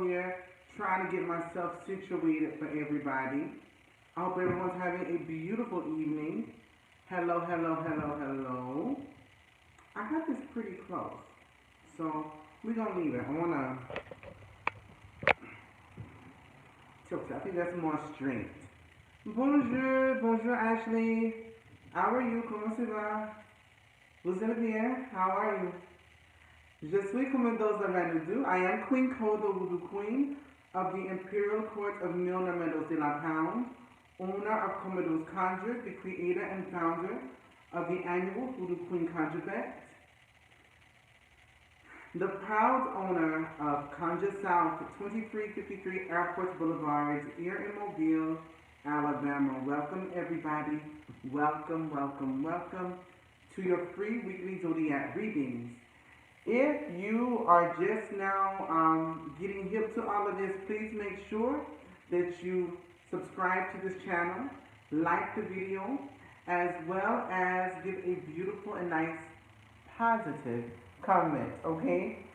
hello here. Trying to get myself situated for everybody. I hope everyone's having a beautiful evening. Hello, hello, hello, hello. I got this pretty close. So we're going to leave it. I want to tilt it. I think that's more strength. Bonjour, bonjour Ashley. How are you? Comment ça va? Vous allez bien? How are you? Je suis comme those of do. I am Queen Code, the Voodoo Queen of the Imperial Court of Milner Meadows de la Pound, owner of Commodore's Conjure, the creator and founder of the annual Voodoo Queen Conjure Bet, the proud owner of Conjure South, 2353 Airport Boulevard, here in Mobile, Alabama. Welcome everybody. Welcome, welcome, welcome to your free weekly Zodiac readings. If you are just now getting hip to all of this, please make sure that you subscribe to this channel, like the video, as well as give a beautiful and nice positive comment, okay?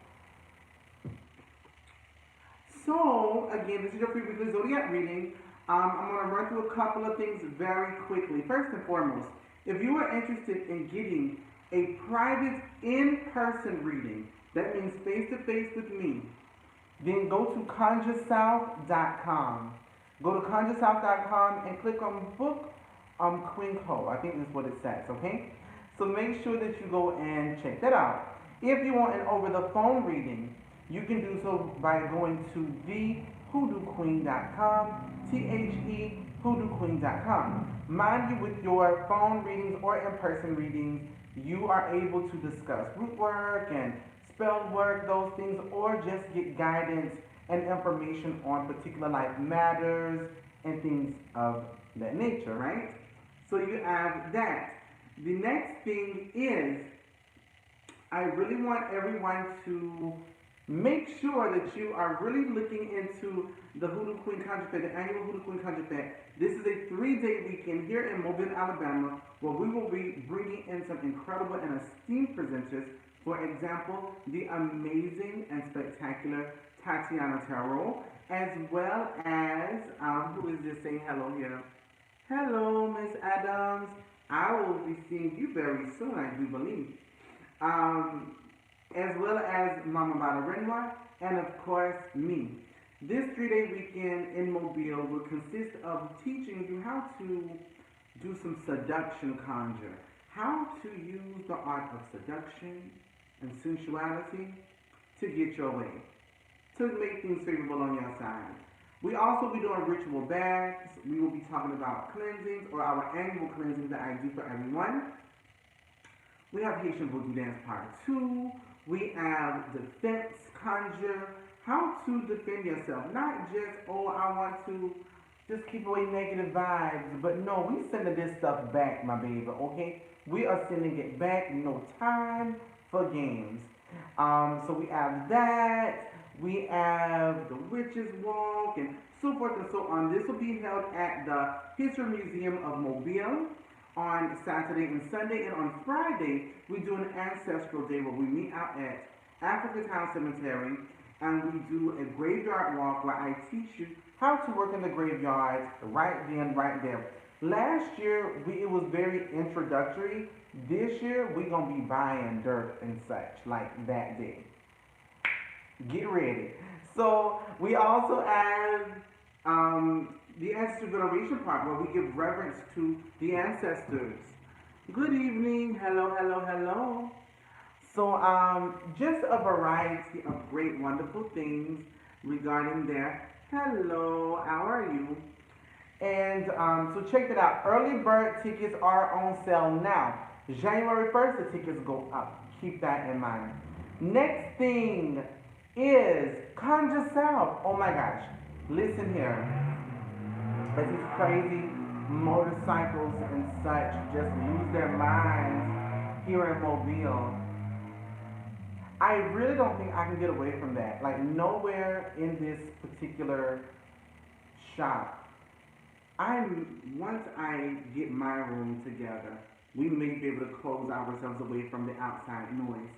So, again, this is your free weekly Zodiac reading. I'm going to run through a couple of things very quickly. First and foremost, if you are interested in getting a private in-person reading, that means face-to-face with me, then go to conjuresouth.com. Go to conjuresouth.com and click on book Queen Co. I think that's what it says, okay? So make sure that you go and check that out. If you want an over-the-phone reading, you can do so by going to thehoodooqueen.com, THEhoodooqueen.com. Mind you, with your phone readings or in-person readings, you are able to discuss root work and spell work, those things, or just get guidance and information on particular life matters and things of that nature, right? So you have that. The next thing is, I really want everyone to make sure that you are really looking into the Voodoo Queen Conjure Fair, the annual Voodoo Queen Conjure Fair. This is a 3-day weekend here in Mobile, Alabama, where we will be bringing in some incredible and esteemed presenters. For example, the amazing and spectacular Tatiana Tarot, as well as, who is just saying hello here? Hello, Miss Adams. I will be seeing you very soon, I do believe. As well as Mama Balarenwa, and of course, me. This 3-day weekend in Mobile will consist of teaching you how to do some seduction conjure, how to use the art of seduction and sensuality to get your way, to make things favorable on your side. We also be doing ritual baths. We will be talking about cleansings, or our annual cleansings that I do for everyone. We have Haitian Voodoo Dance Part 2. We have defense conjure, how to defend yourself. Not just, oh, I want to just keep away negative vibes, but no, we sending this stuff back, my baby, okay? We are sending it back, no time for games. So we have that. We have the Witch's Walk and so forth and so on. This will be held at the History Museum of Mobile on Saturday and Sunday, and on Friday we do an ancestral day where we meet out at Africa Town Cemetery and we do a graveyard walk where I teach you how to work in the graveyard right then, right there. Last year it was very introductory. This year we're gonna be buying dirt and such like that day. Get ready. So we also have the ancestor veneration part where we give reverence to the ancestors. Good evening. Hello, hello, hello. So just a variety of great, wonderful things regarding there. Hello, how are you? And so check that out. Early bird tickets are on sale now. January 1st, the tickets go up. Keep that in mind. Next thing is Conjure South. Oh my gosh. Listen here. As these crazy motorcycles and such just lose their minds here in Mobile, I really don't think I can get away from that. Like, nowhere in this particular shop. Once I get my room together, we may be able to close ourselves away from the outside noise.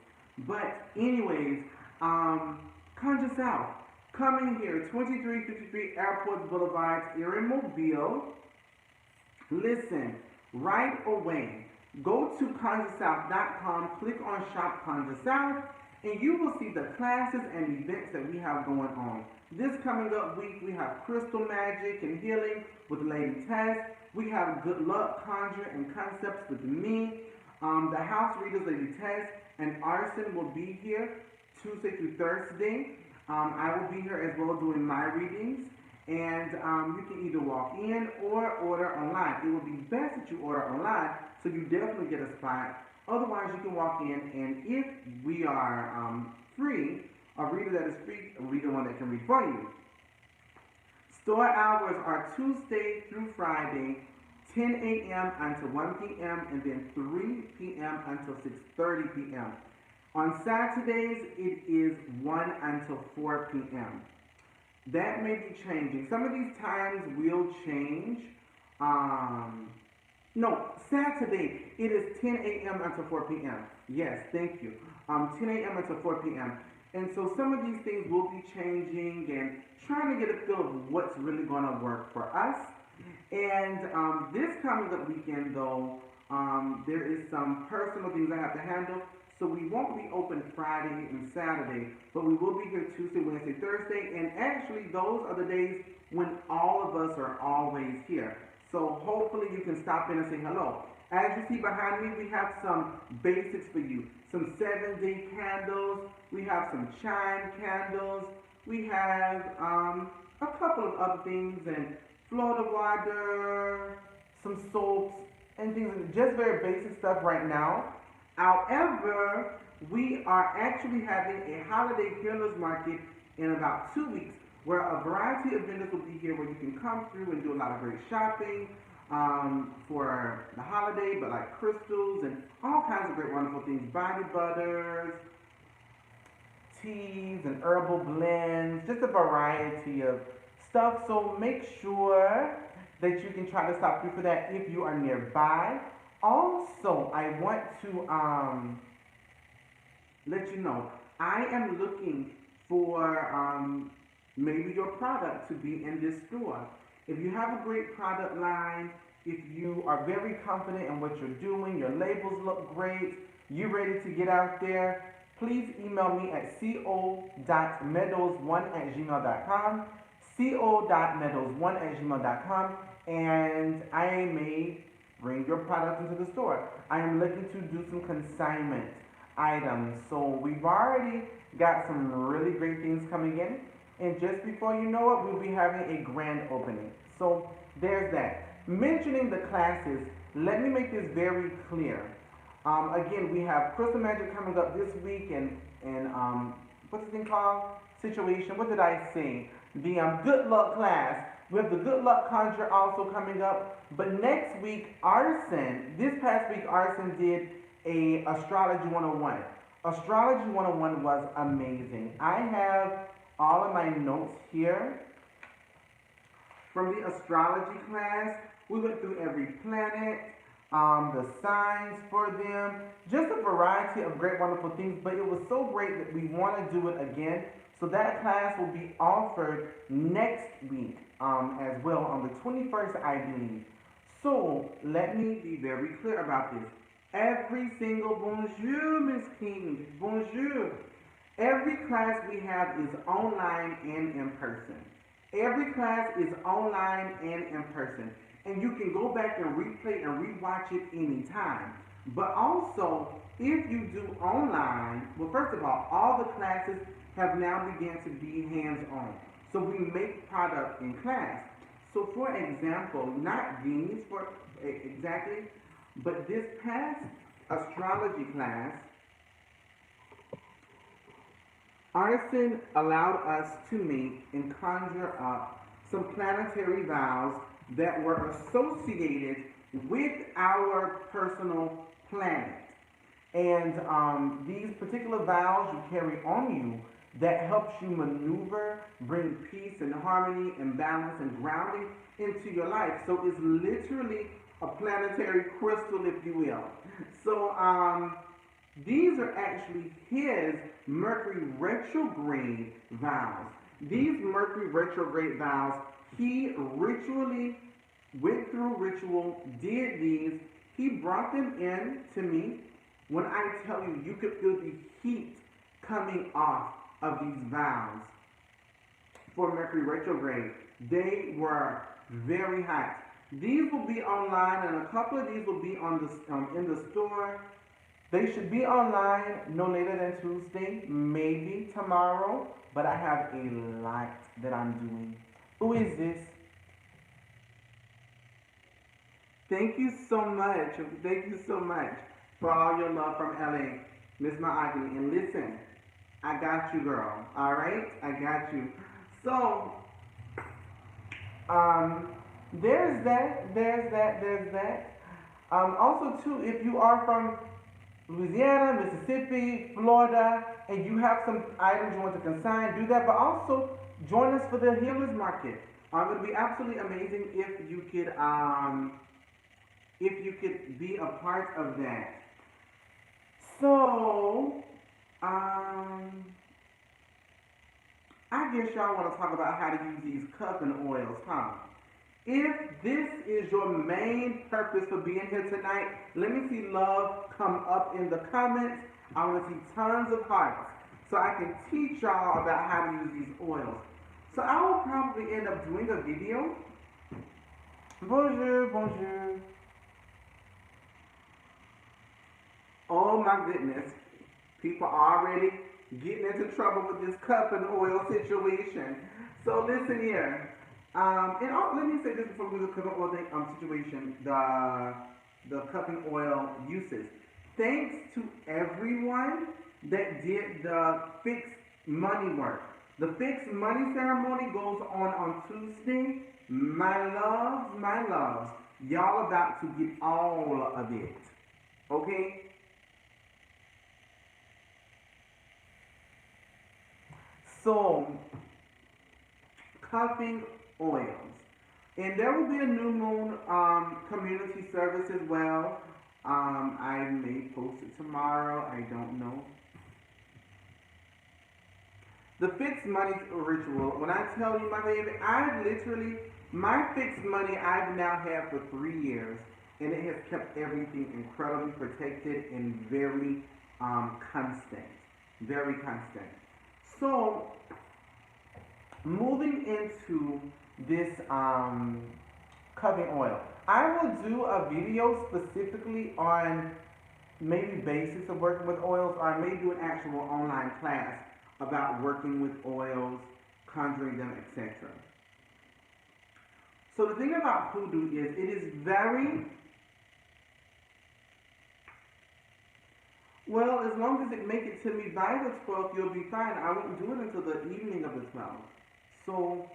But anyways, Conjure South. Coming here, 2353 Airport Boulevard here in Mobile. Listen, right away, go to ConjureSouth.com, click on Shop Conjure South, and you will see the classes and events that we have going on. This coming up week, we have Crystal Magic and Healing with Lady Tess. We have Good Luck Conjure and Concepts with me. The House Readers, Lady Tess and Arson will be here Tuesday through Thursday. I will be here as well doing my readings. And you can either walk in or order online. It will be best that you order online so you definitely get a spot. Otherwise, you can walk in, and if we are free, a reader that is free, a reader one that can read for you. Store hours are Tuesday through Friday, 10 a.m. until 1 p.m. and then 3 p.m. until 6:30 p.m. On Saturdays, it is 1 until 4 p.m. That may be changing. Some of these times will change. No, Saturday, it is 10 a.m. until 4 p.m. Yes, thank you. 10 a.m. until 4 p.m. And so some of these things will be changing and trying to get a feel of what's really going to work for us. And this coming up weekend, though, there is some personal things I have to handle. So we won't be open Friday and Saturday, but we will be here Tuesday, Wednesday, Thursday, and actually those are the days when all of us are always here. So hopefully you can stop in and say hello. As you see behind me, we have some basics for you. Some 7-day candles, we have some chime candles, we have a couple of other things, and Florida water, some soaps, and things, just very basic stuff right now. However, we are actually having a holiday healers market in about 2 weeks where a variety of vendors will be here where you can come through and do a lot of great shopping for the holiday, but like crystals and all kinds of great wonderful things, body butters, teas and herbal blends, just a variety of stuff. So make sure that you can try to stop through for that if you are nearby. Also, I want to let you know, I am looking for maybe your product to be in this store. If you have a great product line, if you are very confident in what you're doing, your labels look great, you're ready to get out there, please email me at co.meadows1@gmail.com, co.meadows1@gmail.com, and I may bring your product into the store. I am looking to do some consignment items. So we've already got some really great things coming in. And just before you know it, we'll be having a grand opening. So there's that. Mentioning the classes, let me make this very clear. Again, we have Crystal Magic coming up this week and what's the thing called? Situation. What did I say? The Good Luck class. We have the Good Luck Conjure also coming up. But next week, this past week, Arson did a Astrology 101. Astrology 101 was amazing. I have all of my notes here from the astrology class. We went through every planet, the signs for them, just a variety of great, wonderful things. But it was so great that we want to do it again. So that class will be offered next week as well on the 21st, I believe. So let me be very clear about this. Every single bonjour, Miss King, bonjour. Every class we have is online and in person. Every class is online and in person. And you can go back and replay and rewatch it anytime. But also, if you do online, well, first of all the classes have now begun to be hands-on. So we make product in class. So for example, not these for exactly, but this past astrology class, Arson allowed us to make and conjure up some planetary vows that were associated with our personal planet. And these particular vows you carry on you that helps you maneuver, bring peace and harmony and balance and grounding into your life. So it's literally a planetary crystal, if you will. So these are actually his Mercury retrograde vows. These Mercury retrograde vows, he ritually went through ritual, did these, he brought them in to me. When I tell you, you could feel the heat coming off of these vows for Mercury retrograde. They were very hot. These will be online, and a couple of these will be on the in the store. They should be online no later than Tuesday, maybe tomorrow. But I have a lot that I'm doing. Who is this? Thank you so much. Thank you so much for all your love from LA, Miss Mahogany. And listen, I got you, girl. All right, I got you. So, there's that. Also, too, if you are from Louisiana, Mississippi, Florida, and you have some items you want to consign, do that. But also, join us for the Healers Market. It would be absolutely amazing if you could be a part of that. So, I guess y'all want to talk about how to use these cupping oils, huh? If this is your main purpose for being here tonight, let me see love come up in the comments. I want to see tons of hearts so I can teach y'all about how to use these oils. So I will probably end up doing a video. Bonjour, bonjour. Oh my goodness. People are already getting into trouble with this cupping oil situation. So listen here. Let me say this before we do the cupping oil situation, the cupping oil uses. Thanks to everyone that did the fixed money work. The fixed money ceremony goes on Tuesday. My loves, y'all about to get all of it. Okay? So, cupping oils. And there will be a new moon community service as well. I may post it tomorrow. I don't know. The fixed money ritual. When I tell you, my baby, my fixed money I've now had for 3 years. And it has kept everything incredibly protected and very constant. Very constant. So, moving into this cupping oil. I will do a video specifically on maybe basics of working with oils, or I may do an actual online class about working with oils, conjuring them, etc. So the thing about hoodoo is it is very, well, as long as it make it to me by the 12th, you'll be fine. I won't do it until the evening of the 12th. So,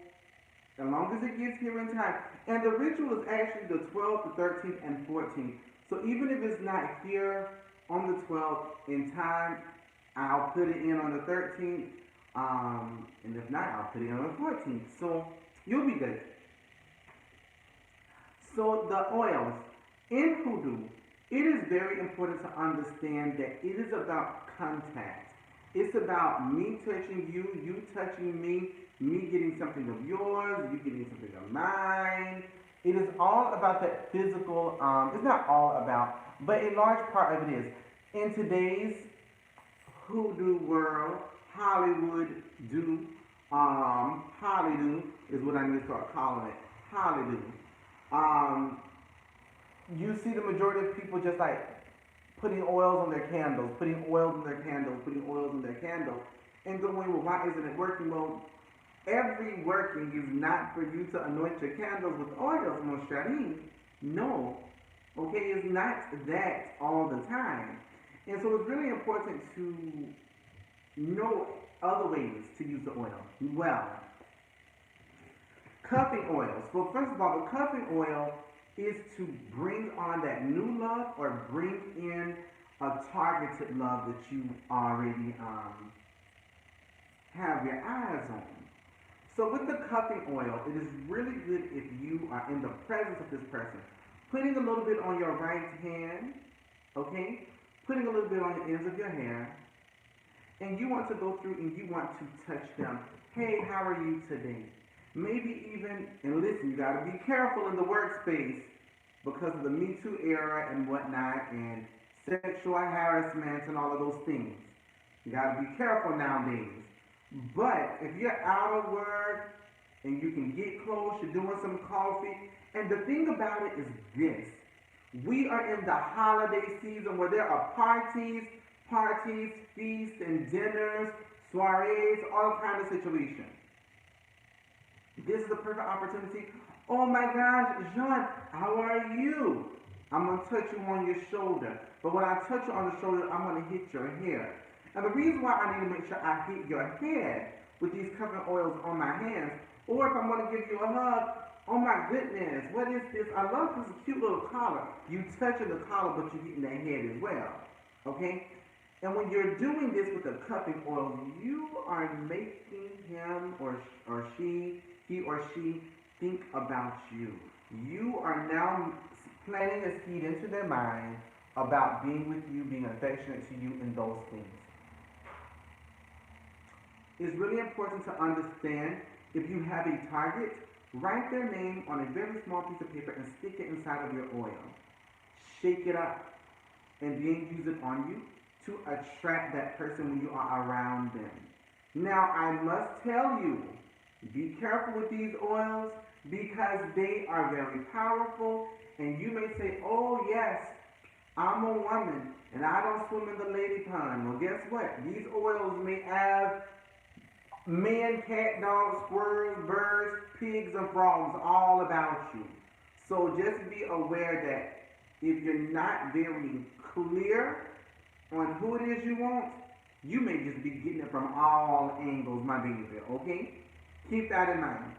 as long as it gets here in time. And the ritual is actually the 12th, the 13th, and 14th. So even if it's not here on the 12th in time, I'll put it in on the 13th. And if not, I'll put it in on the 14th. So, you'll be good. So, the oils. In hoodoo, it is very important to understand that it is about contact. It's about me touching you, you touching me getting something of yours, you getting something of mine. It is all about that physical, it's not all about, but a large part of it is. In today's hoodoo world, Hollywood is what I need to start calling it. Hollywood. You see the majority of people just like putting oils on their candles, putting oils in their candles, putting oils in their candles, and going, well, why isn't it working? Well, every working is not for you to anoint your candles with oils, mon chéri. No. Okay, it's not that all the time. And so it's really important to know other ways to use the oil. Well, cupping oils. Well, first of all, the cupping oil is to bring on that new love or bring in a targeted love that you already have your eyes on. So with the cupping oil, it is really good if you are in the presence of this person. Putting a little bit on your right hand, okay? Putting a little bit on the ends of your hair. And you want to go through and you want to touch them hey, how are you today? Maybe even, and listen, you gotta be careful in the workspace because of the Me Too era and whatnot, and sexual harassment and all of those things. You gotta be careful nowadays. But if you're out of work and you can get close, you're doing some coffee, and the thing about it is this. We are in the holiday season where there are parties, feasts, and dinners, soirees, all kinds of situations. This is a perfect opportunity. Oh my gosh, Jean, how are you? I'm gonna touch you on your shoulder. But when I touch you on the shoulder, I'm gonna hit your hair. And the reason why I need to make sure I hit your head with these covering oils on my hands, or if I'm gonna give you a hug, oh my goodness, what is this? I love this cute little collar. You touching the collar, but you're hitting the head as well. Okay? And when you're doing this with the cupping oil, you are making him or she, he or she, think about you. You are now planting a seed into their mind about being with you, being affectionate to you, and those things. It's really important to understand if you have a target, write their name on a very small piece of paper and stick it inside of your oil. Shake it up and then use it on you to attract that person when you are around them. Now, I must tell you, be careful with these oils because they are very powerful, and you may say, oh yes, I'm a woman and I don't swim in the lady pond. Well, guess what? These oils may have men, cat, dogs, squirrels, birds, pigs, and frogs all about you. So just be aware that if you're not very clear on who it is you want, you may just be getting it from all angles, my baby, okay? Keep that in mind.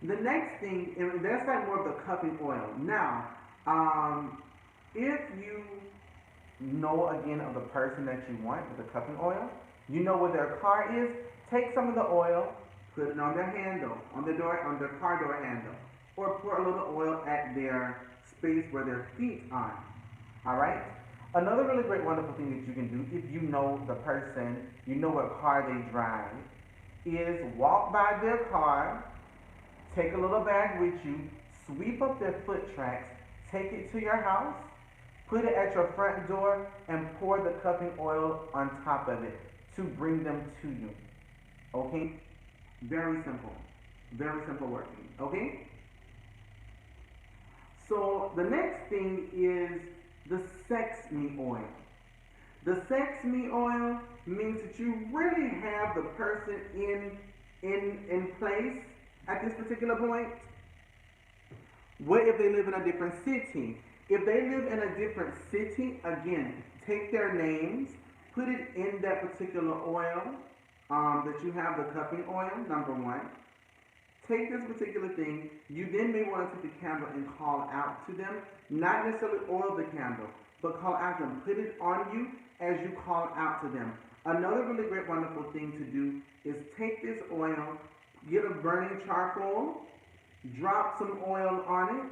The next thing, and that's like more of the cupping oil. Now, if you know again of the person that you want with the cupping oil, you know where their car is, take some of the oil, put it on their handle, on their car door handle, or pour a little oil at their space where their feet are. All right? Another really great, wonderful thing that you can do if you know the person, you know what car they drive, is walk by their car, take a little bag with you, sweep up their foot tracks, take it to your house, put it at your front door, and pour the cupping oil on top of it to bring them to you. Okay? Very simple. Very simple working. Okay? So the next thing is the sex me oil. The sex me oil means that you really have the person in place at this particular point. What if they live in a different city? If they live in a different city, again, take their names, put it in that particular oil that you have, the cupping oil, number one. Take this particular thing, you then may want to take the candle and call out to them, not necessarily oil the candle, but call out to them. Put it on you as you call out to them. Another really great, wonderful thing to do is take this oil, get a burning charcoal, drop some oil on it,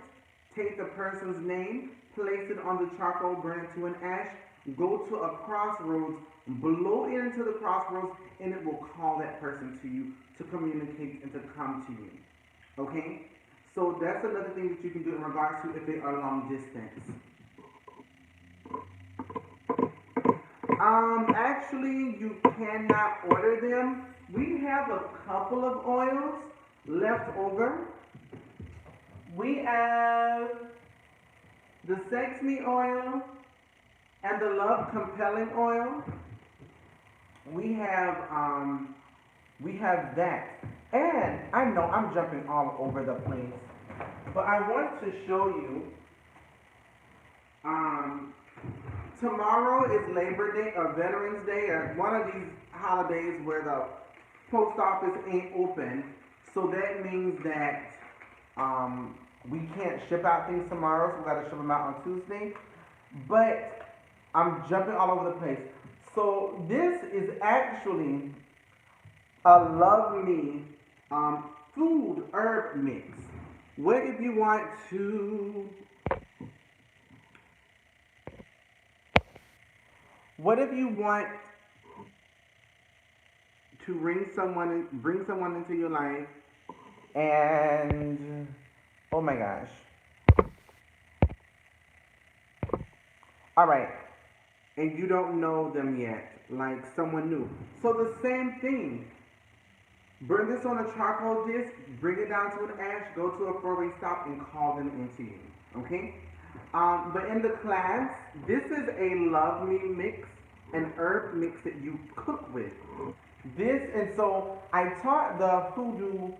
take the person's name, place it on the charcoal, burn it to an ash, go to a crossroads, blow it into the crossroads, and it will call that person to you to communicate and to come to you. Okay? So that's another thing that you can do in regards to if they are long distance. Actually, you cannot order them. We have a couple of oils left over. We have the Sex Me oil and the Love Compelling oil. We have that. And I know I'm jumping all over the place, but I want to show you, tomorrow is Labor Day or Veterans Day or one of these holidays where the post office ain't open. So that means that we can't ship out things tomorrow, so we got to ship them out on Tuesday. But I'm jumping all over the place. So this is actually a lovely food herb mix. What if you want to to bring someone into your life, and oh my gosh. All right, and you don't know them yet, like someone new. So the same thing. Burn this on a charcoal disc, bring it down to an ash, go to a four-way stop, and call them into you. Okay? But in the class, this is a love me mix, an herb mix that you cook with. This, and so I taught the Hoodoo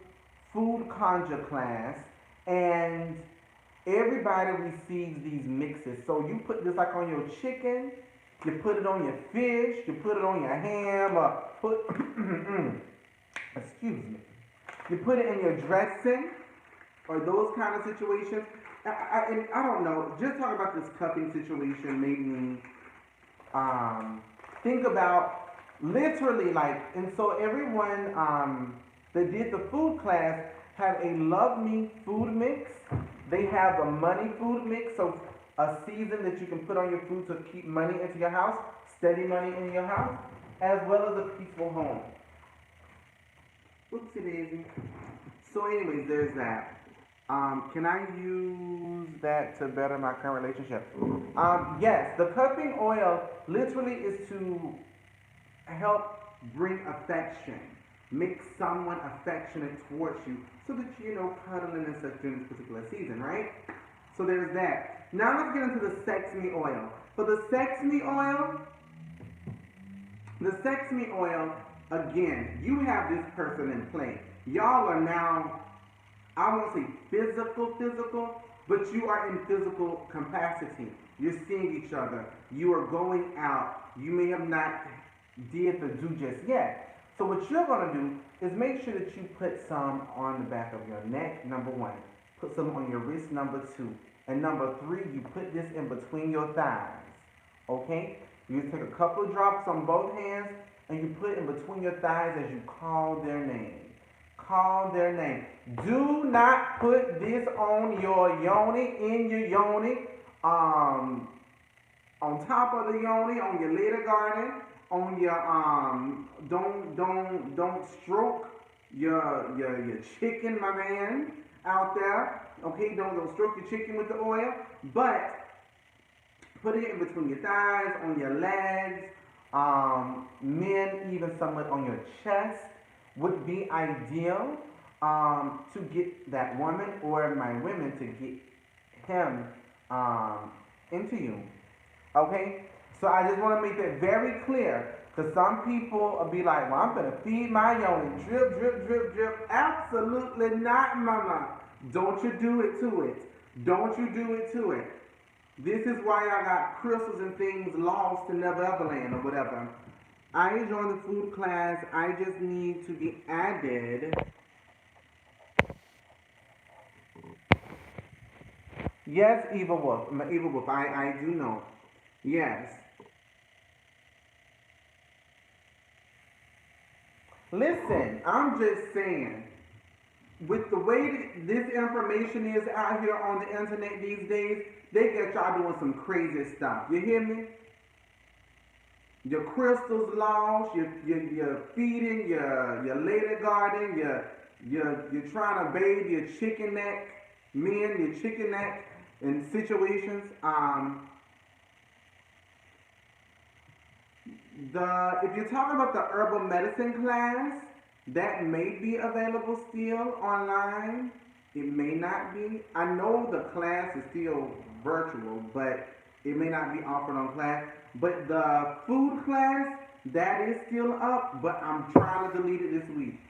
Food Conjure class, and everybody receives these mixes. So you put this like on your chicken, you put it on your fish, you put it on your ham, or put, excuse me, you put it in your dressing, or those kind of situations. And I don't know, just talking about this cupping situation made me think about literally like, and so everyone that did the food class have a love me food mix. They have a money food mix, so a season that you can put on your food to keep money into your house, steady money in your house, as well as a peaceful home. Oopsie daisy. So anyways, there's that. Can I use that to better my current relationship? Yes, the cupping oil literally is to help bring affection, make someone affectionate towards you, so that you know cuddling and such during this particular season, right? So there's that. Now let's get into the sex me oil. For the sex me oil, again, you have this person in play. Y'all are now, I won't say physical, but you are in physical capacity. You're seeing each other. You are going out. You may have not did the do just yet. So what you're going to do is make sure that you put some on the back of your neck, number one. Put some on your wrist, number two. And number three, you put this in between your thighs. Okay? You take a couple of drops on both hands and you put it in between your thighs as you call their name. Call their name. Do not put this on your yoni, in your yoni, on top of the yoni, on your later garden, on your don't stroke your chicken, my man, out there. Okay, don't stroke your chicken with the oil, but put it in between your thighs, on your legs, men even somewhat on your chest would be ideal to get that woman or my women to get him into you. Okay? So I just want to make that very clear, because some people will be like, well, I'm going to feed my yoni. Drip, drip, drip, drip. Absolutely not, mama. Don't you do it to it. Don't you do it to it. This is why I got crystals and things lost in Never Ever Land or whatever. I joined the food class. I just need to be added. Yes, Evil Wolf. Evil Wolf, I do know. Yes. Listen, I'm just saying, with the way this information is out here on the internet these days, they get y'all doing some crazy stuff. You hear me? Your crystals lost, you're feeding your lady garden, you're trying to bathe your chicken neck, men, your chicken neck in situations. If you're talking about the herbal medicine class, that may be available still online. It may not be. I know the class is still virtual, but it may not be offered on class. But the food class, that is still up, but I'm trying to delete it this week.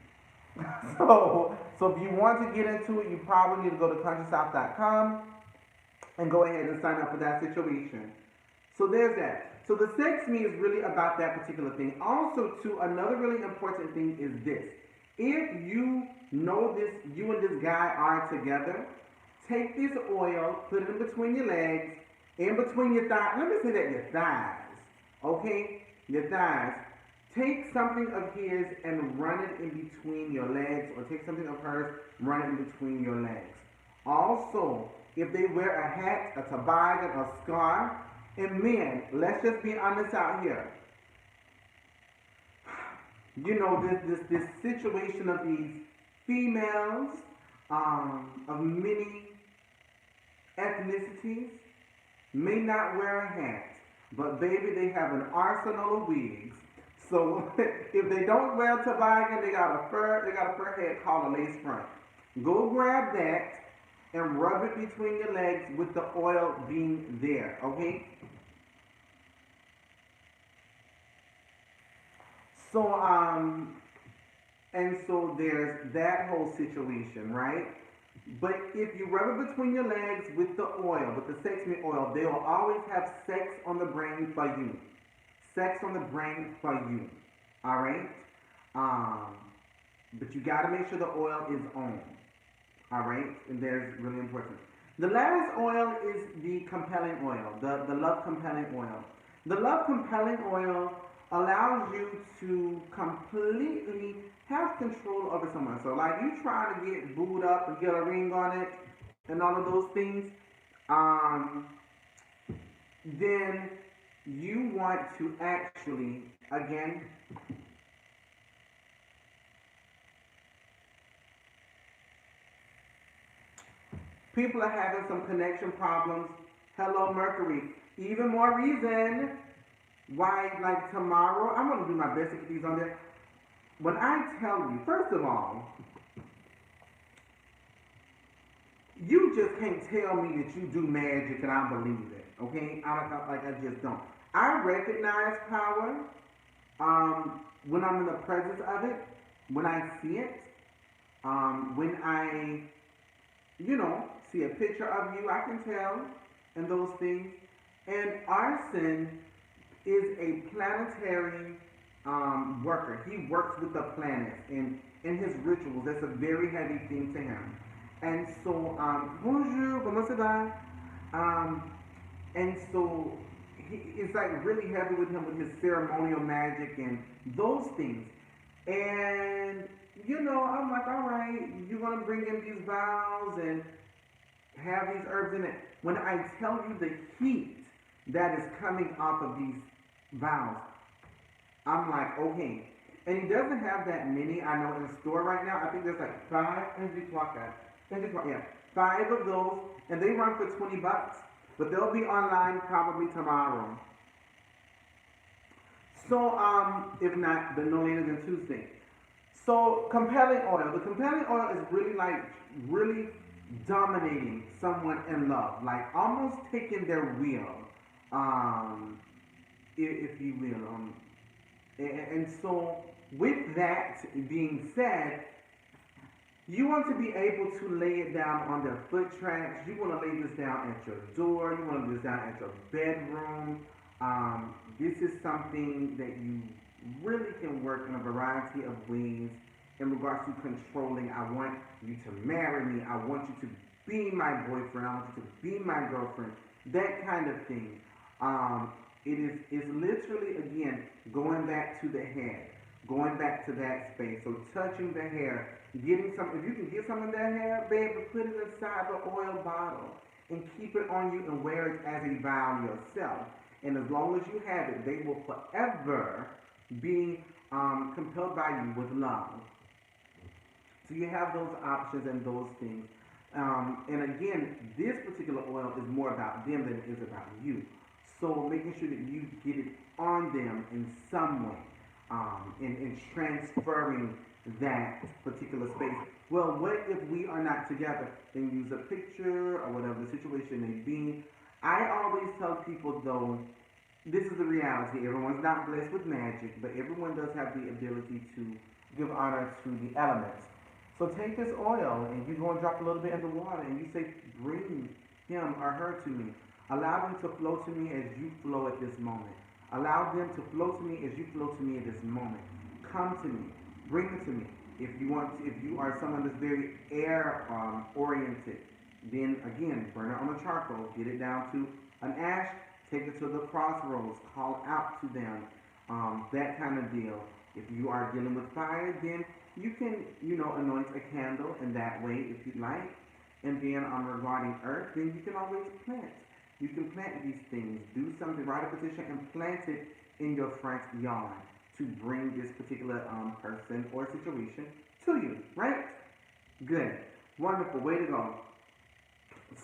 So if you want to get into it, you probably need to go to countrysouth.com and go ahead and sign up for that situation. So there's that. So the sex me is really about that particular thing. Also, too, another really important thing is this. If you know this, you and this guy are together, take this oil, put it in between your legs, in between your thighs. Let me say that, your thighs. Okay? Your thighs. Take something of his and run it in between your legs, or take something of hers, run it in between your legs. Also, if they wear a hat, a toboggan, a scarf, and men, let's just be honest out here. this situation of these females of many ethnicities may not wear a hat, but baby, they have an arsenal of wigs. So if they don't wear a toboggan, they got a fur hat called a lace front. Go grab that and rub it between your legs with the oil being there, okay? So and so there's that whole situation, right? But if you rub it between your legs with the oil, with the sesame oil, they will always have sex on the brain for you. Sex on the brain for you. Alright? Um, but you gotta make sure the oil is on. Alright? And there's really important. The last oil is the compelling oil, the love compelling oil. The love compelling oil allows you to completely have control over someone. So like you try to get booed up and get a ring on it and all of those things, um, then you want to actually, again, people are having some connection problems. Hello, Mercury. Even more reason why, like tomorrow, I'm going to do my best to get these on there. When I tell you, first of all, you just can't tell me that you do magic and I believe it. Okay? I just don't. I recognize power when I'm in the presence of it, when I see it, when I, see a picture of you, I can tell, and those things. And arson is a planetary worker. He works with the planets and in his rituals. That's a very heavy thing to him. And so, bonjour, comment ça va? And so, it's like really heavy with him with his ceremonial magic and those things. And, I'm like, all right, you're going to bring in these vows and have these herbs in it. When I tell you the heat that is coming off of these vows, I'm like, okay. And he doesn't have that many, I know, in the store right now. I think there's like five of those, and they run for $20, but they'll be online probably tomorrow. So, if not, then no later than Tuesday. So, compelling oil. The compelling oil is really dominating someone in love, like almost taking their will, um, if you will. And so, with that being said, you want to be able to lay it down on their foot tracks. You want to lay this down at your door. You want to lay this down at your bedroom. This is something that you really can work in a variety of ways in regards to controlling. I want you to marry me. I want you to be my boyfriend. I want you to be my girlfriend. That kind of thing. It's literally, again, going back to the head, going back to that space. So touching the hair, getting some, if you can get some of that hair, baby, put it inside the oil bottle and keep it on you and wear it as a vow yourself. And as long as you have it, they will forever be compelled by you with love. So you have those options and those things. And again, this particular oil is more about them than it is about you. So making sure that you get it on them in some way, in transferring that particular space. Well, what if we are not together? Then use a picture or whatever the situation may be. I always tell people though, this is the reality. Everyone's not blessed with magic, but everyone does have the ability to give honor to the elements. So take this oil and you go and drop a little bit in the water and you say, bring him or her to me. Allow them to flow to me as you flow at this moment. Allow them to flow to me as you flow to me at this moment. Come to me. Bring it to me. If you are someone that's very air oriented, then again, burn it on the charcoal. Get it down to an ash. Take it to the crossroads. Call out to them. That kind of deal. If you are dealing with fire, then you can, anoint a candle in that way if you'd like. And then regarding earth, then you can always plant. You can plant these things. Do something, write a petition and plant it in your front yard. to bring this particular person or situation to you, right? Good. Wonderful. Way to go.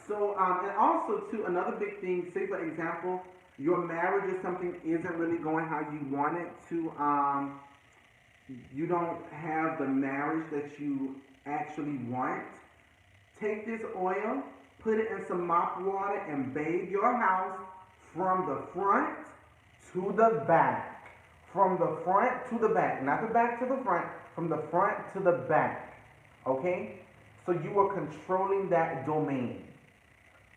So, and also, too, another big thing, say for example, your marriage or something isn't really going how you want it to, you don't have the marriage that you actually want. Take this oil, put it in some mop water, and bathe your house from the front to the back. From the front to the back. Not the back to the front, from the front to the back. Okay? So you are controlling that domain.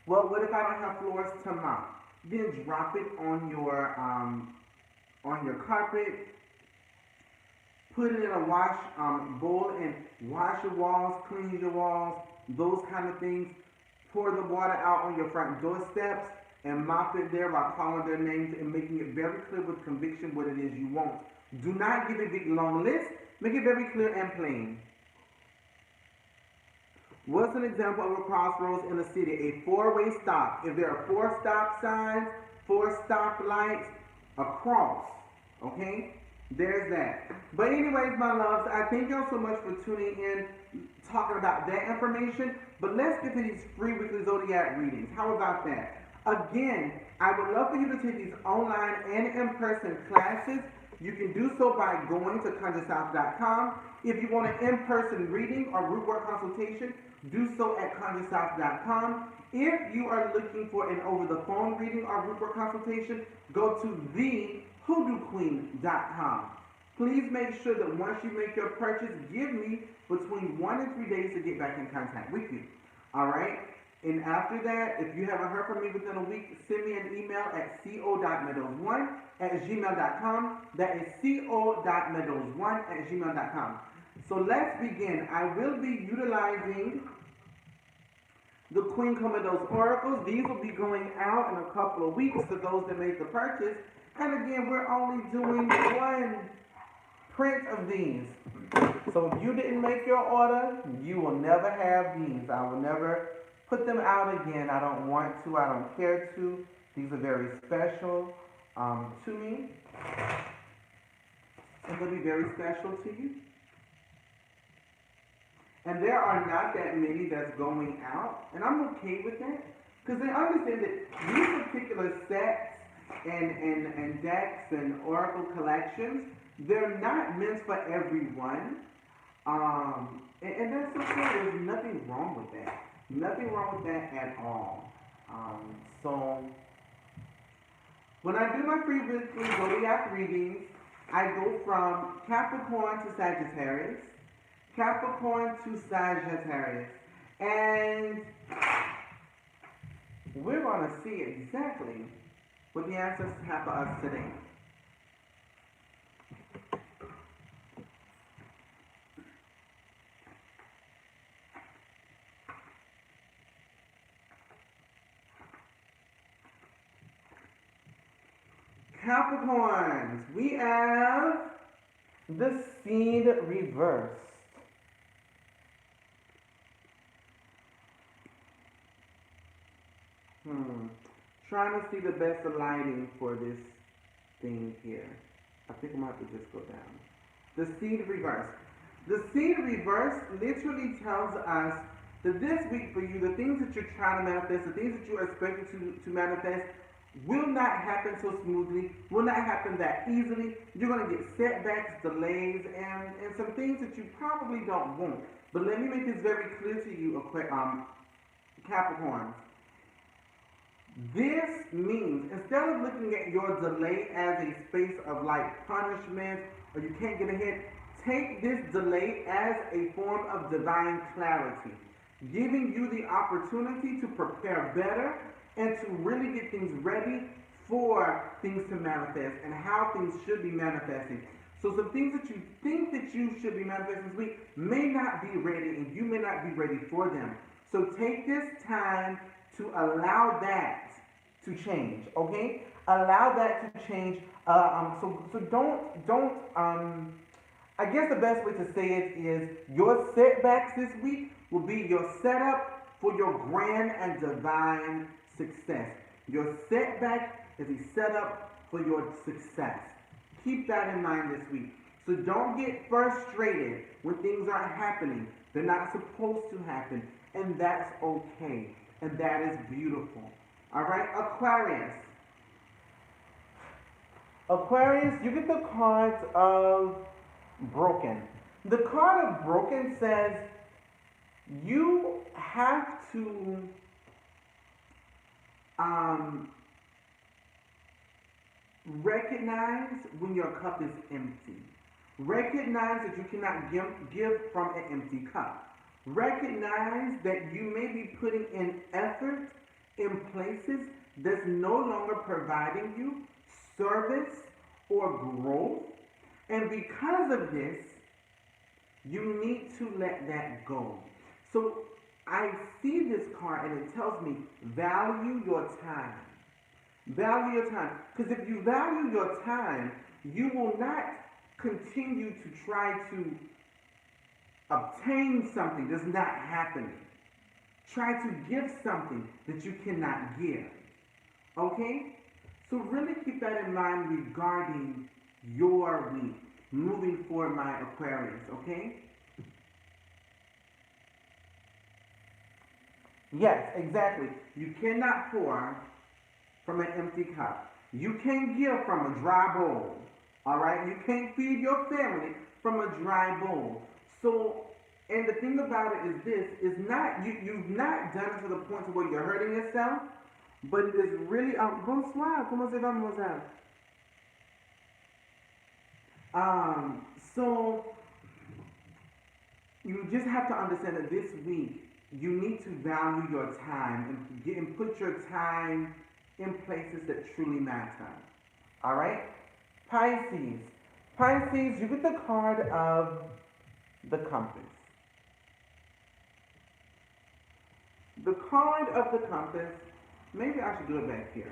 Well, what if I don't have floors to mop? Then drop it on your carpet. Put it in a wash bowl and wash your walls, clean your walls, those kind of things. Pour the water out on your front doorsteps and mop it there by calling their names and making it very clear with conviction what it is you want. Do not give a big long list. Make it very clear and plain. What's an example of a crossroads in a city? A four-way stop. If there are 4 stop signs, 4 stop lights, a cross. Okay? There's that. But anyways, my loves, I thank y'all so much for tuning in, talking about that information. But let's get to these free weekly Zodiac readings. How about that? Again, I would love for you to take these online and in-person classes. You can do so by going to ConjureSouth.com. If you want an in-person reading or group work consultation, do so at ConjureSouth.com. If you are looking for an over-the-phone reading or group work consultation, go to TheHoodooQueen.com. Please make sure that once you make your purchase, give me between 1 and 3 days to get back in contact with you. All right? And after that, if you haven't heard from me within a week, send me an email at co.meadows1@gmail.com. That is co.meadows1@gmail.com. So let's begin. I will be utilizing the Queen Comedo's oracles. These will be going out in a couple of weeks to those that make the purchase. And again, we're only doing 1 print of these. So if you didn't make your order, you will never have these. I will never put them out again. I don't want to. I don't care to. These are very special to me. And they'll be very special to you. And there are not that many that's going out. And I'm okay with that. Because I understand that these particular sets and decks and oracle collections, they're not meant for everyone. And that's okay. There's nothing wrong with that. Nothing wrong with that at all. So, when I do my free weekly Zodiac readings, I go from Capricorn to Sagittarius, Capricorn to Sagittarius, and we're going to see exactly what the ancestors have for us today. Capricorns, we have the seed reversed. Trying to see the best lighting for this thing here. I think I'm going to have to just go down. The seed reversed. The seed reversed literally tells us that this week for you, the things that you're trying to manifest, the things that you're expecting to manifest, will not happen so smoothly, will not happen that easily. You're going to get setbacks, delays, and some things that you probably don't want. But let me make this very clear to you, Capricorns. This means, instead of looking at your delay as a space of like punishment or you can't get ahead, take this delay as a form of divine clarity, giving you the opportunity to prepare better and to really get things ready for things to manifest and how things should be manifesting. So some things that you think that you should be manifesting this week may not be ready and you may not be ready for them. So take this time to allow that to change, okay? Allow that to change. So don't. I guess the best way to say it is your setbacks this week will be your setup for your grand and divine success. Your setback is a setup for your success. Keep that in mind this week. So don't get frustrated when things aren't happening. They're not supposed to happen. And that's okay. And that is beautiful. All right, Aquarius. Aquarius, you get the cards of broken. The card of broken says you have to recognize when your cup is empty. Recognize that you cannot give from an empty cup. Recognize that you may be putting in effort in places that's no longer providing you service or growth. And because of this, you need to let that go. So I see this card and it tells me value your time. Value your time. Because if you value your time, you will not continue to try to obtain something that's not happening. Try to give something that you cannot give. Okay? So really keep that in mind regarding your week. Moving forward, my Aquarius, okay? Yes, exactly. You cannot pour from an empty cup. You can't give from a dry bowl. All right? You can't feed your family from a dry bowl. So, and the thing about it is this, is not, you've not done it to the point to where you're hurting yourself, but it is really, bonsoir, comment ça va, mademoiselle? So, you just have to understand that this week, you need to value your time and put your time in places that truly matter. All right? Pisces. Pisces, you get the card of the compass. The card of the compass, maybe I should do it back here.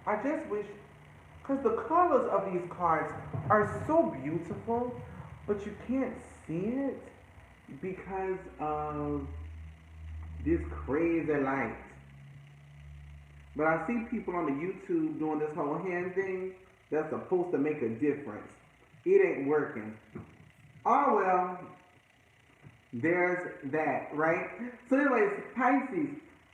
I just wish, because the colors of these cards are so beautiful, but you can't see it because of this crazy light. But I see people on the YouTube doing this whole hand thing that's supposed to make a difference. It ain't working. Oh well, there's that, right? So anyways, Pisces.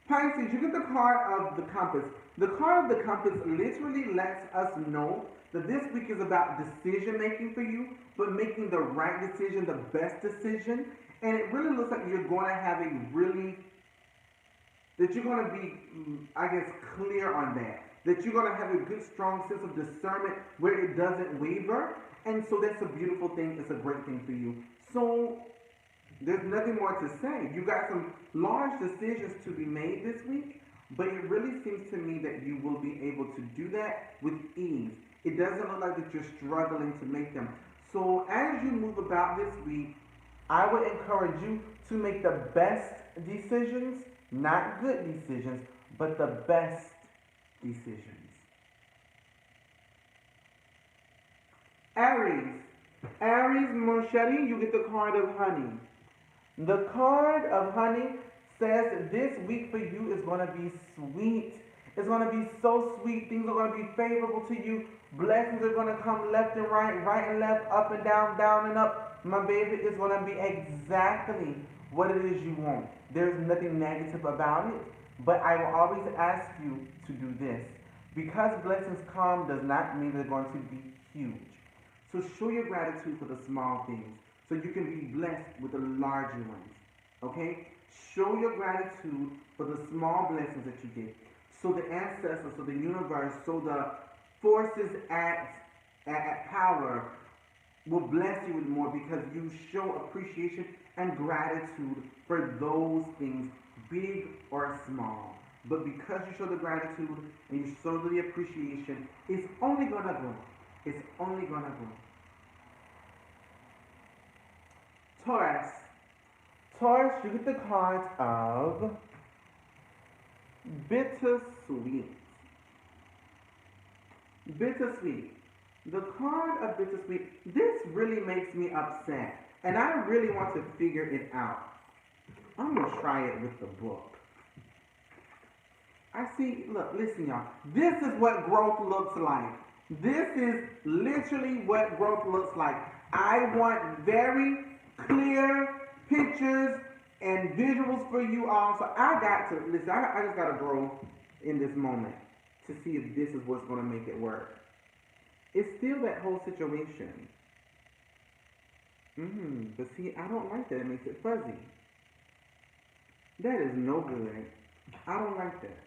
Pisces, you get the card of the compass. The card of the compass literally lets us know that this week is about decision making for you, but making the right decision, the best decision. And it really looks like you're going to have a really, that you're going to be, I guess, clear on that. That you're going to have a good, strong sense of discernment where it doesn't waver. And so that's a beautiful thing. It's a great thing for you. So there's nothing more to say. You got some large decisions to be made this week, but it really seems to me that you will be able to do that with ease. It doesn't look like that you're struggling to make them. So as you move about this week, I would encourage you to make the best decisions, not good decisions, but the best decisions. Aries. Aries, mon chéri, you get the card of honey. The card of honey says that this week for you is going to be sweet. It's going to be so sweet. Things are going to be favorable to you. Blessings are going to come left and right, right and left, up and down, down and up. My baby, is going to be exactly what it is you want. There's nothing negative about it, but I will always ask you to do this. Because blessings come does not mean they're going to be huge. So show your gratitude for the small things so you can be blessed with the larger ones. Okay? Show your gratitude for the small blessings that you get. So the ancestors, so the universe, so the forces at power will bless you with more because you show appreciation and gratitude for those things, big or small. But because you show the gratitude and you show the appreciation, it's only going to grow. It's only going to grow. Taurus. Taurus, you get the card of bittersweet. Bittersweet. The card of bittersweet, this really makes me upset. And I really want to figure it out. I'm going to try it with the book. I see, look, listen y'all. This is what growth looks like. This is literally what growth looks like. I want very clear pictures and visuals for you all. So I got to, listen, I just got to grow in this moment to see if this is what's going to make it work. It's still that whole situation. But see, I don't like that. It makes it fuzzy. That is no good. I don't like that.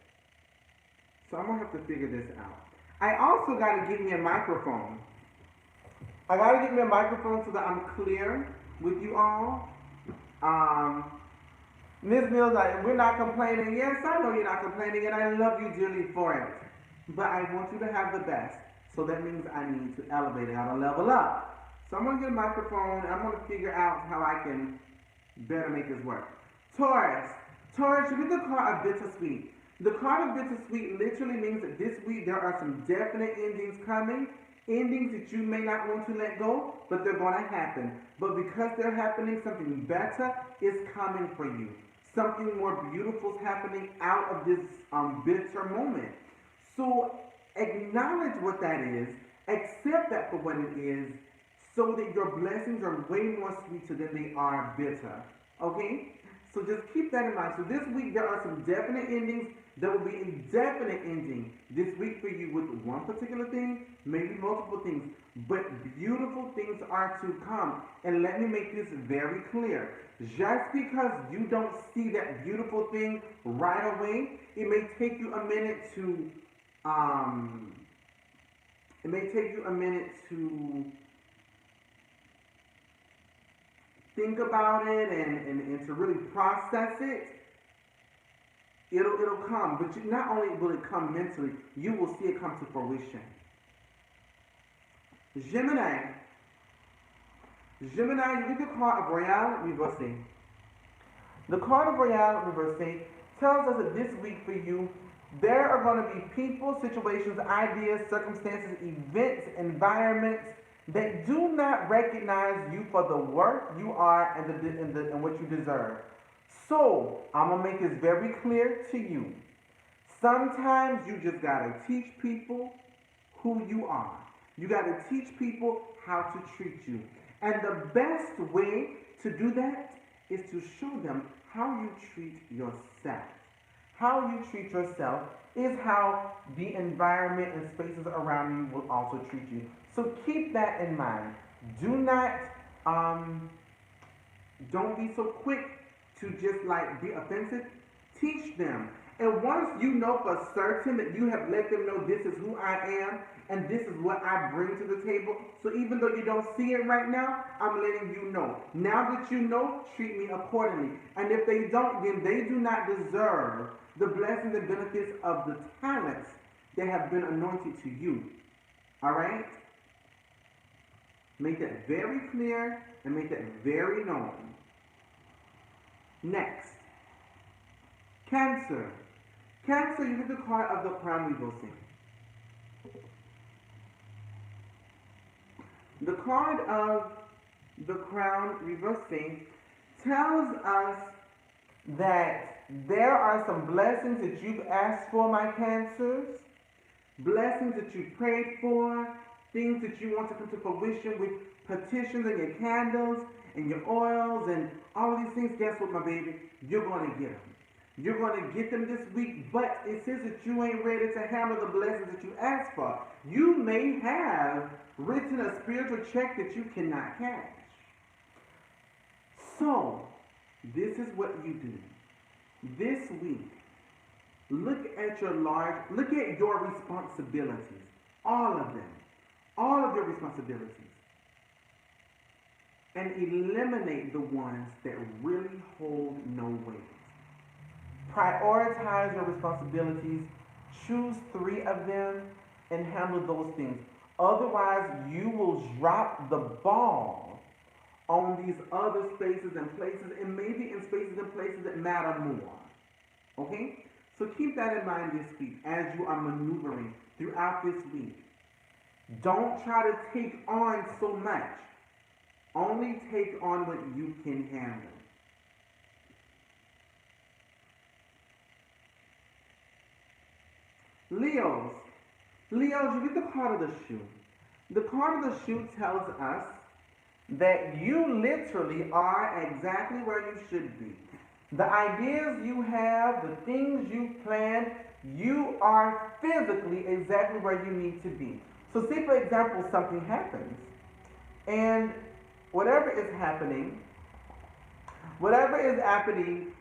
So I'm going to have to figure this out. I also got to get me a microphone. I got to get me a microphone so that I'm clear with you all. Ms. Mills, we're not complaining. Yes, I know you're not complaining, and I love you dearly for it. But I want you to have the best. So that means I need to elevate it, how to level up. So I'm going to get a microphone. I'm going to figure out how I can better make this work. Taurus. Taurus, you get the card of bittersweet. The card of bittersweet literally means that this week there are some definite endings coming. Endings that you may not want to let go, but they're going to happen. But because they're happening, something better is coming for you. Something more beautiful is happening out of this bitter moment. So acknowledge what that is. Accept that for what it is, so that your blessings are way more sweeter than they are bitter. Okay? So just keep that in mind. So this week there are some definite endings. There will be a definite ending this week for you with one particular thing, maybe multiple things. But beautiful things are to come. And let me make this very clear. Just because you don't see that beautiful thing right away, it may take you a minute to think about it and to really process it. It'll come, but not only will it come mentally, you will see it come to fruition. Gemini. Gemini, you get the card of Royale Reversé. The card of Royale Reversé tells us that this week for you, there are going to be people, situations, ideas, circumstances, events, environments that do not recognize you for the work you are and what you deserve. So, I'm going to make this very clear to you. Sometimes you just got to teach people who you are. You got to teach people how to treat you. And the best way to do that is to show them how you treat yourself. How you treat yourself is how the environment and spaces around you will also treat you. So keep that in mind. Do not, don't be so quick to just like be offensive. Teach them. And once you know for certain that you have let them know this is who I am and this is what I bring to the table, so even though you don't see it right now, I'm letting you know. Now that you know, treat me accordingly. And if they don't, then they do not deserve the blessings and benefits of the talents that have been anointed to you. All right? Make that very clear and make that very known. Next, Cancer. Cancer, you get the card of the Crown Reversé. The card of the Crown Reversé tells us that there are some blessings that you've asked for, my Cancers. Blessings that you prayed for. Things that you want to come to fruition with petitions and your candles and your oils and all of these things. Guess what, my baby? You're going to get them. You're going to get them this week, but it says that you ain't ready to handle the blessings that you asked for. You may have written a spiritual check that you cannot cash. So, this is what you do. This week, look at your responsibilities. All of them. All of your responsibilities. And eliminate the ones that really hold no weight. Prioritize your responsibilities, choose 3 of them, and handle those things. Otherwise, you will drop the ball on these other spaces and places, and maybe in spaces and places that matter more. Okay? So keep that in mind this week as you are maneuvering throughout this week. Don't try to take on so much. Only take on what you can handle. Leos. Leo, you get the card of the shoe. The card of the shoe tells us that you literally are exactly where you should be. The ideas you have, the things you plan, you are physically exactly where you need to be. So say for example something happens and whatever is happening, whatever is happening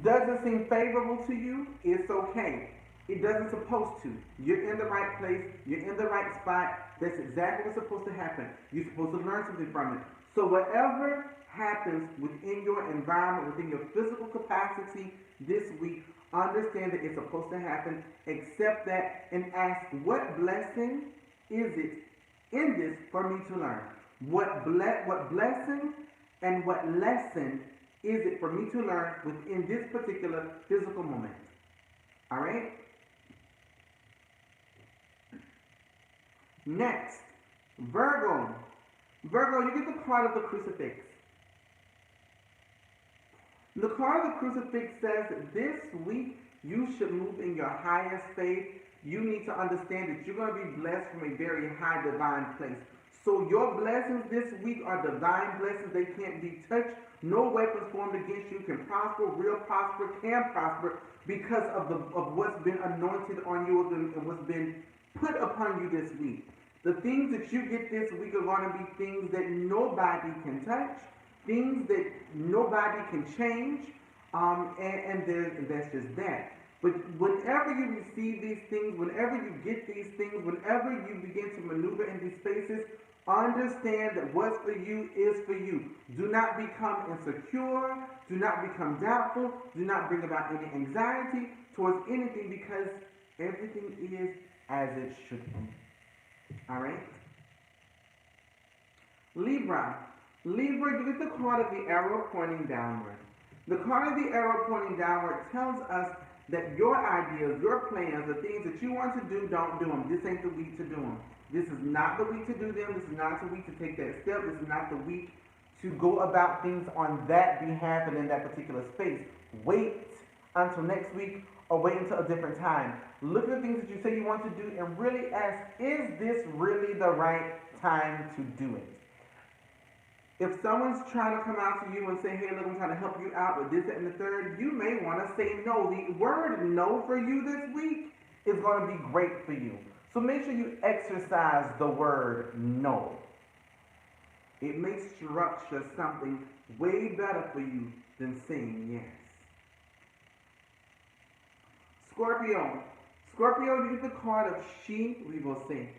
doesn't seem favorable to you, it's okay. It doesn't supposed to. You're in the right place. You're in the right spot. That's exactly what's supposed to happen. You're supposed to learn something from it. So whatever happens within your environment, within your physical capacity this week, understand that it's supposed to happen. Accept that and ask, what blessing is it in this for me to learn? What blessing and what lesson is it for me to learn within this particular physical moment? All right? Next, Virgo. Virgo, you get the card of the crucifix. The card of the crucifix says that this week you should move in your highest faith. You need to understand that you're going to be blessed from a very high divine place. So your blessings this week are divine blessings. They can't be touched. No weapons formed against you can prosper, will prosper, can prosper because of what's been anointed on you and what's been put upon you this week. The things that you get this week are going to be things that nobody can touch, things that nobody can change, and that's just that. But whenever you receive these things, whenever you get these things, whenever you begin to maneuver in these spaces, understand that what's for you is for you. Do not become insecure. Do not become doubtful. Do not bring about any anxiety towards anything because everything is as it should be. All right? Libra. Libra, you get the card of the arrow pointing downward. The card of the arrow pointing downward tells us that your ideas, your plans, the things that you want to do, don't do them. This ain't the week to do them. This is not the week to do them. This is not the week to take that step. This is not the week to go about things on that behalf and in that particular space. Wait until next week or wait until a different time. Look at the things that you say you want to do and really ask, is this really the right time to do it? If someone's trying to come out to you and say, hey, look, I'm trying to help you out with this, that, and the third, you may want to say no. The word no for you this week is going to be great for you. So make sure you exercise the word no. It may structure something way better for you than saying yes. Scorpio. Scorpio, you get the card of she, we will say.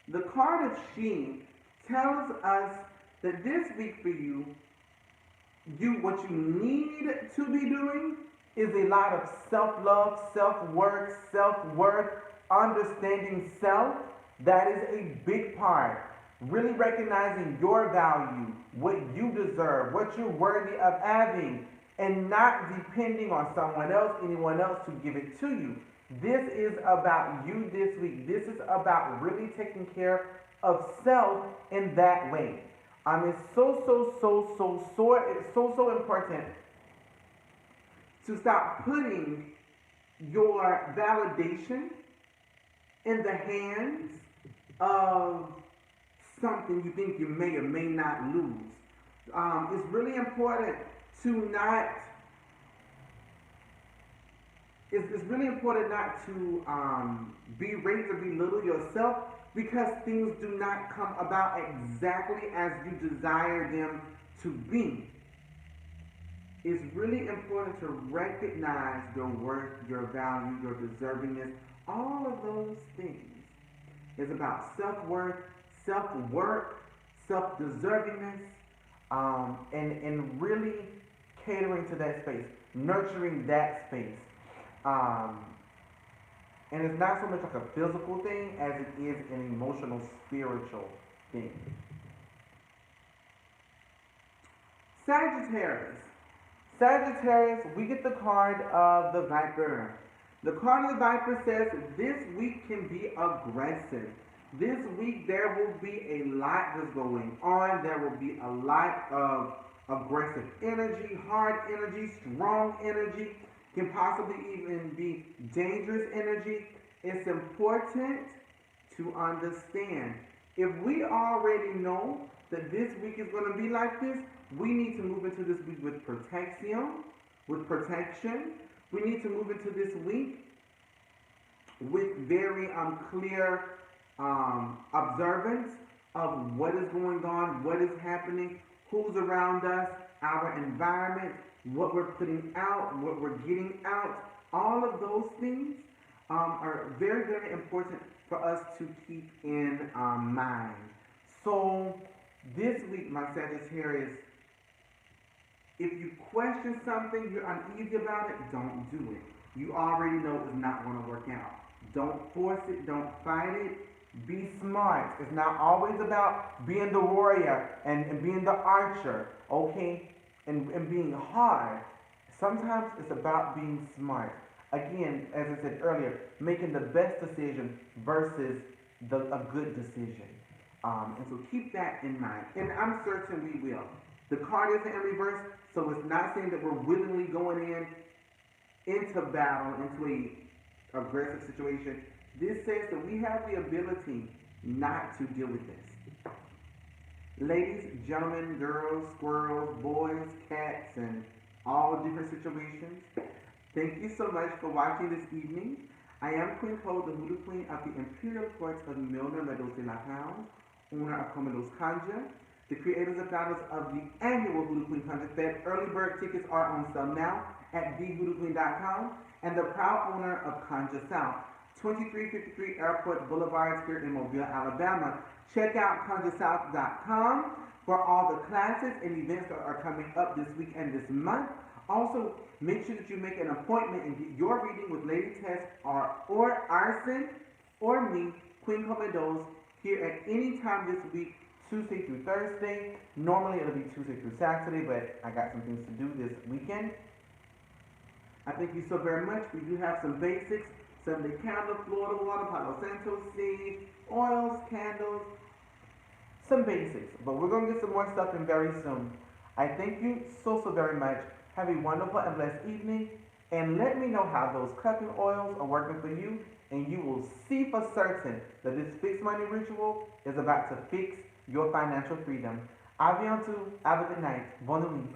The card of she tells us that this week for you, what you need to be doing is a lot of self-love, self-work, self-worth, understanding self. That is a big part. Really recognizing your value, what you deserve, what you're worthy of having, and not depending on someone else, anyone else to give it to you. This is about you this week. This is about really taking care of self in that way. It's so important to stop putting your validation in the hands of something you think you may or may not lose. It's really important to not. It's really important not to berate or belittle yourself because things do not come about exactly as you desire them to be. It's really important to recognize your worth, your value, your deservingness. All of those things is about self-worth, self-work, self-deservingness, and really catering to that space, nurturing that space. And it's not so much like a physical thing as it is an emotional, spiritual thing. Sagittarius. Sagittarius, we get the card of the Viper. The card of the Viper says this week can be aggressive. This week there will be a lot that's going on. There will be a lot of aggressive energy, hard energy, strong energy, can possibly even be dangerous energy. It's important to understand. If we already know that this week is going to be like this, we need to move into this week with protection, with protection. We need to move into this week with very clear observance of what is going on, what is happening, who's around us, our environment, what we're putting out, what we're getting out. All of those things are very, very important for us to keep in mind. So this week, my Sagittarius, if you question something, you're uneasy about it, don't do it. You already know it's not going to work out. Don't force it, don't fight it. Be smart. It's not always about being the warrior and being the archer, okay? And being hard. Sometimes it's about being smart. Again, as I said earlier, making the best decision versus a good decision. And so keep that in mind. And I'm certain we will. The card isn't in reverse, so it's not saying that we're willingly going into battle, into a aggressive situation. This says that we have the ability not to deal with this. Ladies, gentlemen, girls, squirrels, boys, cats, and all different situations, thank you so much for watching this evening. I am Queen Cole, the Voodoo Queen of the Imperial Court of Milner Meadows, owner of Comodos Conjure, the creators and founders of the annual Voodoo Queen Conjure Fed. Early bird tickets are on sale now at thevoodooqueen.com, and the proud owner of Conjure South, 2353 Airport Boulevard here in Mobile, Alabama. Check out conjuresouth.com for all the classes and events that are coming up this week and this month. Also, make sure that you make an appointment and get your reading with Lady Tess or Arson or me, Queen Comodos, here at any time this week, Tuesday through Thursday. Normally it'll be Tuesday through Saturday, but I got some things to do this weekend. I thank you so very much. We do have some basics: Sunday candle, Florida water, Palo Santo seed, oils, candles, some basics. But we're going to get some more stuff in very soon. I thank you so very much. Have a wonderful and blessed evening. And let me know how those cupping oils are working for you. And you will see for certain that this fixed money ritual is about to fix your financial freedom. A bientôt. Have a good night. Bonne nuit.